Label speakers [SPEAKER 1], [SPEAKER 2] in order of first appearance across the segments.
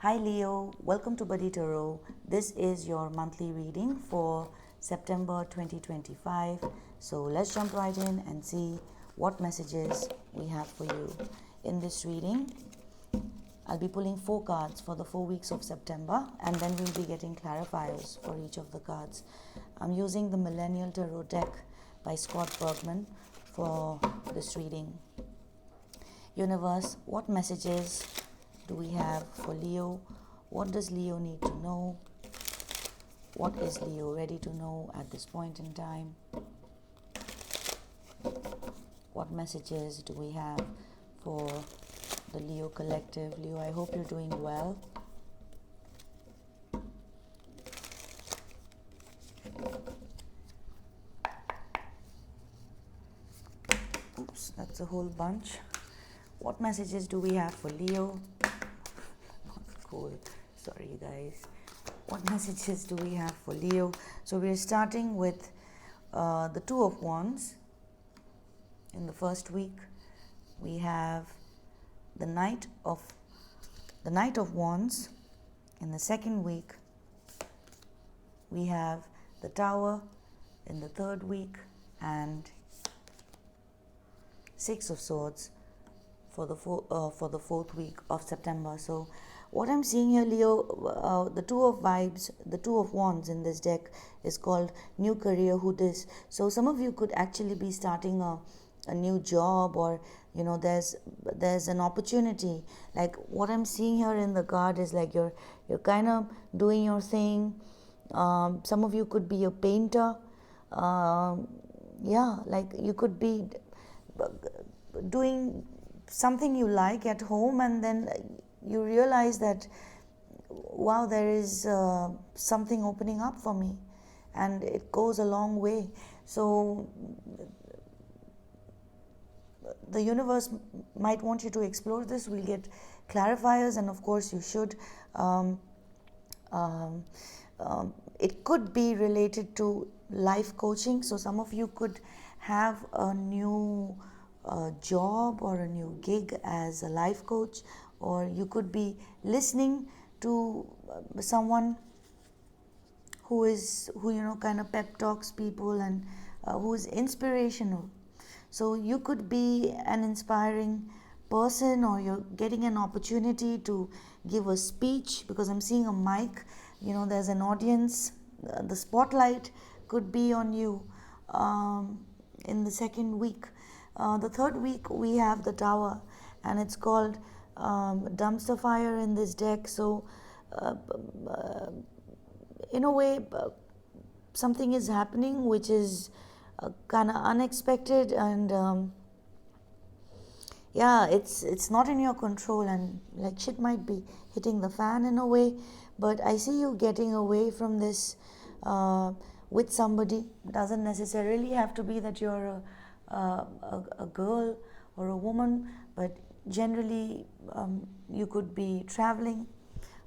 [SPEAKER 1] Hi Leo, welcome to Buddy Tarot. This is your monthly reading for September 2025. So let's jump right in and see what messages we have for you. In this reading, I'll be pulling 4 cards for the 4 weeks of September, and then we'll be getting clarifiers for each of the cards. I'm using the Millennial Tarot deck by Scott Bergman for this reading. Universe, what messages do we have for Leo? What does Leo need to know? What is Leo ready to know at this point in time? What messages do we have for the Leo collective? Leo, I hope you're doing well. Oops, that's a whole bunch. What messages do we have for Leo? Cool. Sorry, you guys. What messages do we have for Leo? So we're starting with the Two of Wands. In the first week, we have the Knight of Wands. In the second week, we have the Tower. In the third week, and Six of Swords for the fourth week of September. So what I'm seeing here, Leo, the Two of Wands in this deck is called New Career. Who this? So some of you could actually be starting a new job, or there's an opportunity. Like what I'm seeing here in the card is like you're kind of doing your thing. Some of you could be a painter. Like you could be doing something you like at home, and then you realize that, wow, there is something opening up for me, and it goes a long way. So the universe might want you to explore this. We'll get clarifiers, and of course you should. It could be related to life coaching. So some of you could have a new job or a new gig as a life coach, or you could be listening to someone who kind of pep talks people, and who is inspirational. So you could be an inspiring person, or you're getting an opportunity to give a speech, because I'm seeing a mic, there's an audience. The spotlight could be on you in the second week. The third week, we have the Tower, and it's called dumpster fire in this deck. So in a way, something is happening which is kind of unexpected, and it's not in your control, and like shit might be hitting the fan in a way. But I see you getting away from this with somebody. Doesn't necessarily have to be that you're a girl or a woman, but generally you could be traveling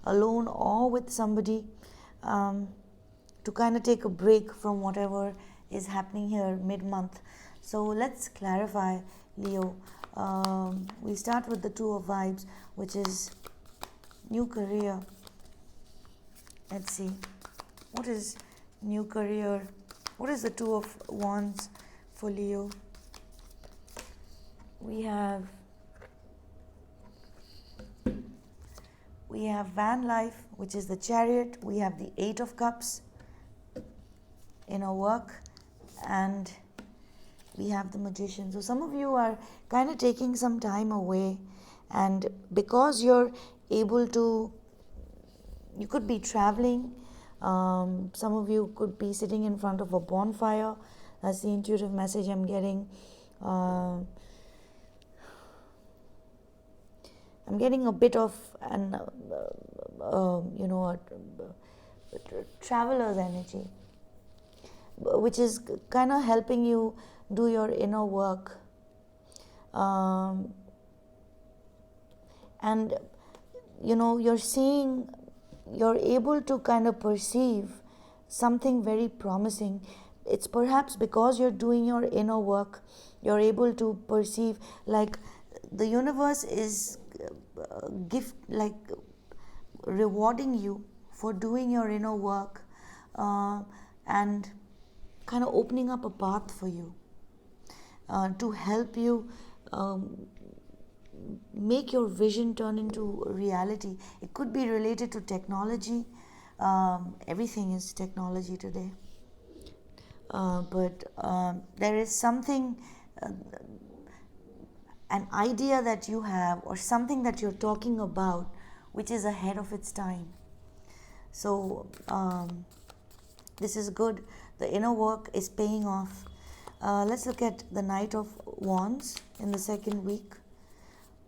[SPEAKER 1] alone or with somebody to kind of take a break from whatever is happening here mid-month. So let's clarify, Leo. We start with the Two of Vibes, which is new career. Let's see, what is new career? What is the Two of Wands for Leo? We have van life, which is the Chariot. We have the Eight of Cups, inner work, and we have the Magician. So some of you are kind of taking some time away, and because you're able to, you could be traveling. Some of you could be sitting in front of a bonfire. That's the intuitive message I'm getting. I'm getting a bit of an traveler's energy, which is kind of helping you do your inner work, and you're able to kind of perceive something very promising. It's perhaps because you're doing your inner work, you're able to perceive, like the universe is rewarding you for doing your inner work, uh, and kind of opening up a path for you, to help you um, make your vision turn into reality. It could be related to technology. Everything is technology today. But there is something, uh, an idea that you have, or something that you're talking about, which is ahead of its time. So this is good. The inner work is paying off. Let's look at the Knight of Wands in the second week.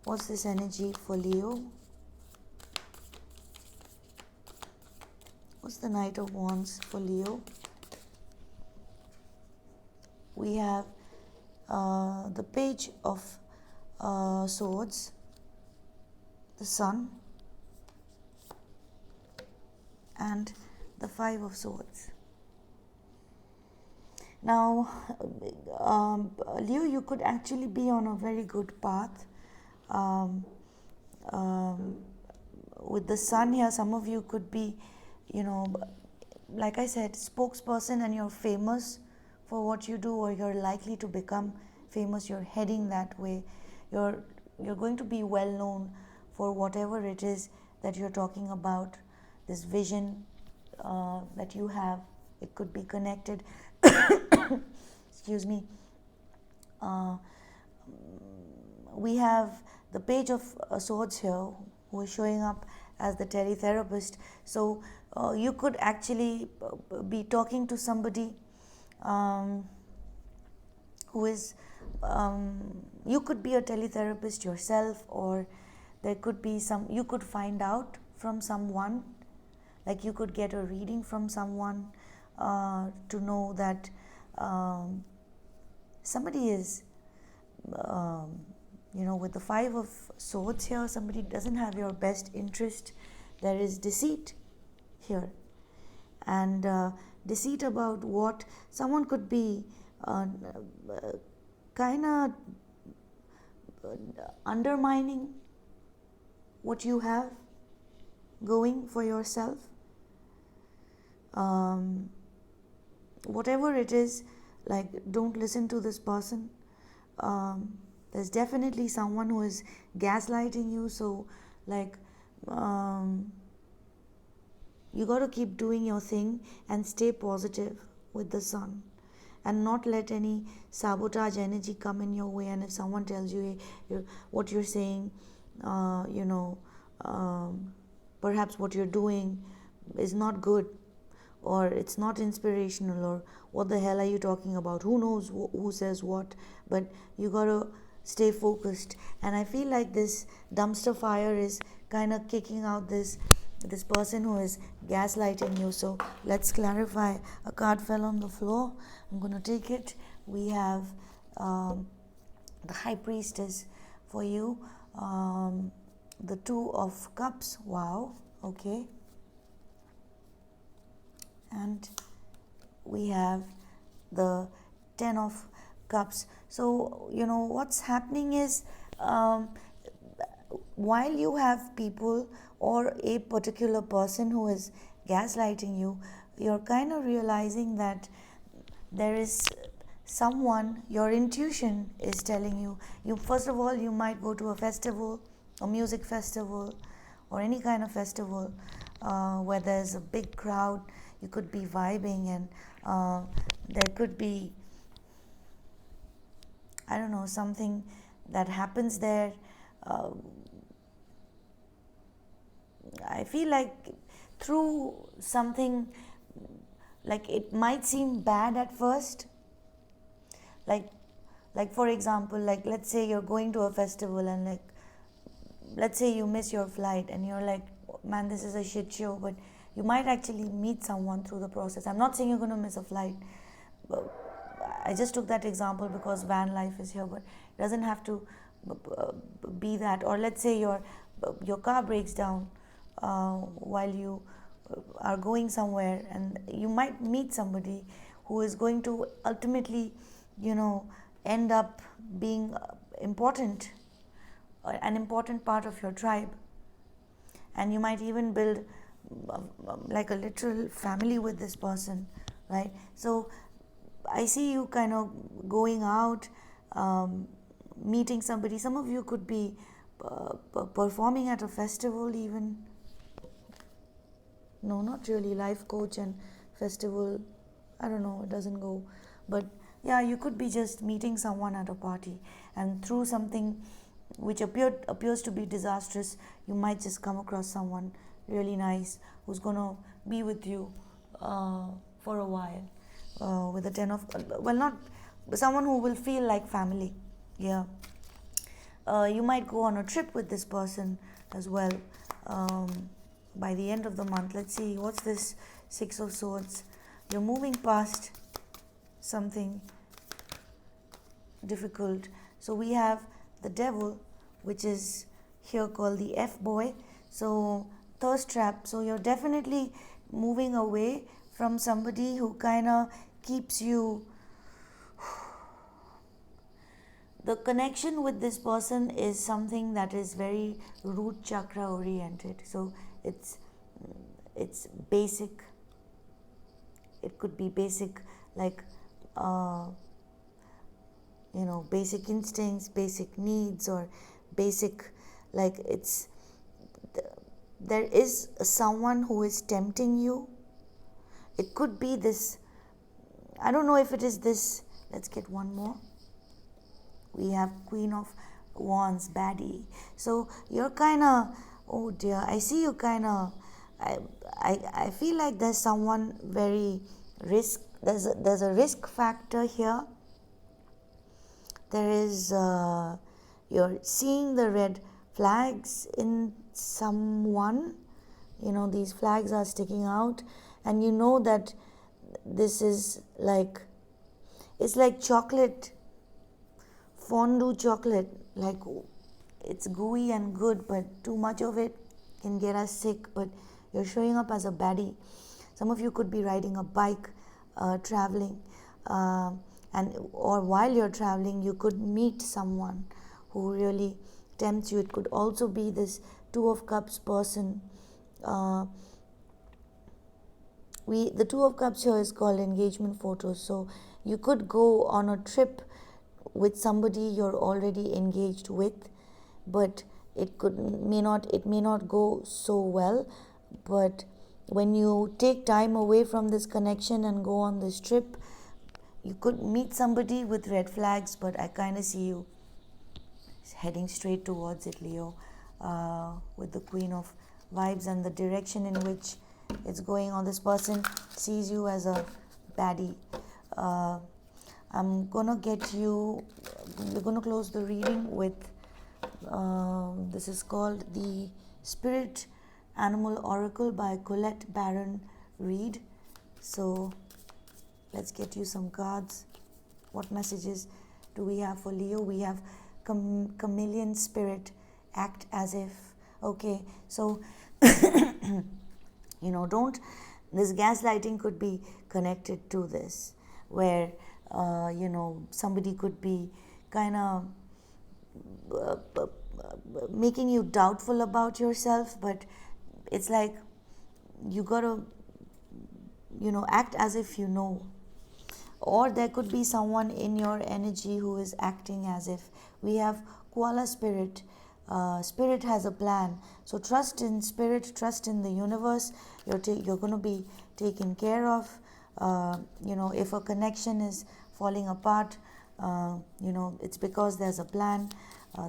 [SPEAKER 1] What's this energy for Leo? What's the Knight of Wands for Leo? We have the Page of Swords, the Sun, and the Five of Swords. Now, Leo, you could actually be on a very good path. Um, um, with the Sun here, some of you could be, like I said, spokesperson, and you're famous for what you do, or you're likely to become famous. You're heading that way. You're going to be well known for whatever it is that you're talking about. This vision that you have, it could be connected. Excuse me. We have the Page of Swords here, who is showing up as the teletherapist. So you could actually be talking to somebody who is, you could be a teletherapist yourself, or there could be you could find out from someone, like you could get a reading from someone to know that somebody is, with the Five of Swords here, somebody doesn't have your best interest. There is deceit here, and deceit about what someone could be kind of undermining what you have going for yourself. Whatever it is, like, don't listen to this person. There's definitely someone who is gaslighting you. So, like, you got to keep doing your thing and stay positive with the Sun, and not let any sabotage energy come in your way. And if someone tells you, hey, what you're saying, perhaps what you're doing is not good, or it's not inspirational, or what the hell are you talking about, who knows who says what, but you gotta stay focused. And I feel like this dumpster fire is kind of kicking out this person who is gaslighting you. So let's clarify. A card fell on the floor. I'm going to take it. We have the High Priestess for you, the Two of Cups. Wow. Okay. And we have the Ten of Cups. So what's happening is, while you have people or a particular person who is gaslighting you, you're kind of realizing that there is someone, your intuition is telling you first of all, you might go to a festival, a music festival, or any kind of festival where there's a big crowd. You could be vibing, and there could be, I don't know, something that happens there. I feel like through something, like, it might seem bad at first, like for example, like, let's say you're going to a festival, and, like, let's say you miss your flight, and you're like, man, this is a shit show, but you might actually meet someone through the process. I'm not saying you're going to miss a flight, but I just took that example because van life is here, but it doesn't have to be that. Or let's say your car breaks down while you are going somewhere, and you might meet somebody who is going to ultimately, end up being important, an important part of your tribe. and you might even build like a literal family with this person, right? So I see you kind of going out, meeting somebody. Some of you could be performing at a festival, even. No, not really. Life coach and festival, I don't know, it doesn't go. But yeah, you could be just meeting someone at a party, and through something which appears to be disastrous, you might just come across someone really nice who's gonna be with you for a while, with a 10 of, well, not someone who will feel like family. Yeah. You might go on a trip with this person as well, by the end of the month. Let's see, what's this Six of Swords? You're moving past something difficult. So we have the Devil, which is here called the F boy. So thirst trap. So you're definitely moving away from somebody who kind of keeps you. The connection with this person is something that is very root chakra oriented. So it's basic. It could be basic, like basic instincts, basic needs, or basic, like there is someone who is tempting you. It could be this, I don't know if it is this. Let's get one more. We have Queen of Wands, baddie. So you're kind of, oh dear, I see you kind of, I feel like there's someone very there's a risk factor here. There is, you're seeing the red flags in someone. These flags are sticking out, and you know that this is like, it's like chocolate, fondue chocolate, like it's gooey and good, but too much of it can get us sick. But you're showing up as a baddie. Some of you could be riding a bike, traveling, and or while you're traveling you could meet someone who really tempts you. It could also be this Two of Cups person. The Two of Cups here is called engagement photos. So you could go on a trip with somebody you're already engaged with, but it may not go so well. But when you take time away from this connection and go on this trip, you could meet somebody with red flags, but I kind of see you heading straight towards it, Leo, with the Queen of Vibes and the direction in which it's going on. This person sees you as a baddie. I'm gonna get you, we're gonna close the reading with, this is called the Spirit Animal Oracle by Colette Baron Reid. So let's get you some cards. What messages do we have for Leo? We have Chameleon Spirit, act as if. Okay, so don't, this gaslighting could be connected to this, where somebody could be kind of making you doubtful about yourself, but it's like you gotta act as if you know. Or there could be someone in your energy who is acting as if. We have Koala Spirit. Spirit has a plan. So trust in Spirit, trust in the universe. You're going to be taken care of. If a connection is falling apart, it's because there's a plan.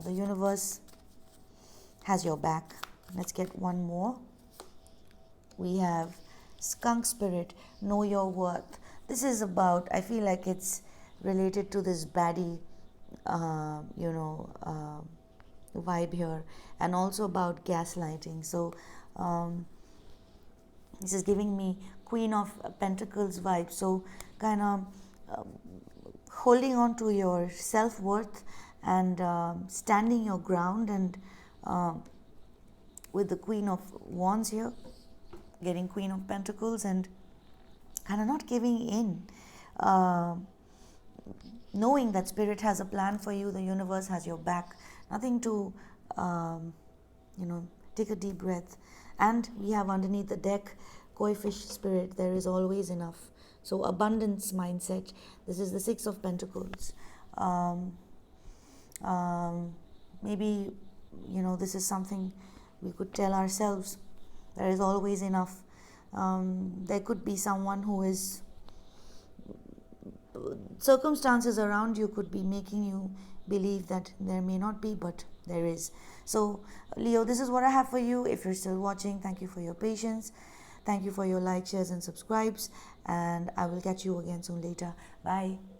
[SPEAKER 1] The universe has your back. Let's get one more. We have Skunk Spirit, know your worth. This is about, I feel like it's related to this baddie, vibe here, and also about gaslighting. So this is giving me Queen of Pentacles vibe. So kind of holding on to your self-worth and standing your ground, and with the Queen of Wands here, getting Queen of Pentacles, and kind of not giving in, knowing that Spirit has a plan for you, the universe has your back. Nothing to Take a deep breath. And we have underneath the deck koi fish spirit, there is always enough. So abundance mindset. This is the Six of Pentacles. um, Maybe, this is something we could tell ourselves. There is always enough. There could be someone who is, circumstances around you could be making you believe that there may not be, but there is. So Leo, this is what I have for you. If you're still watching, thank you for your patience. Thank you for your likes, shares and subscribes, and I will catch you again soon later. Bye.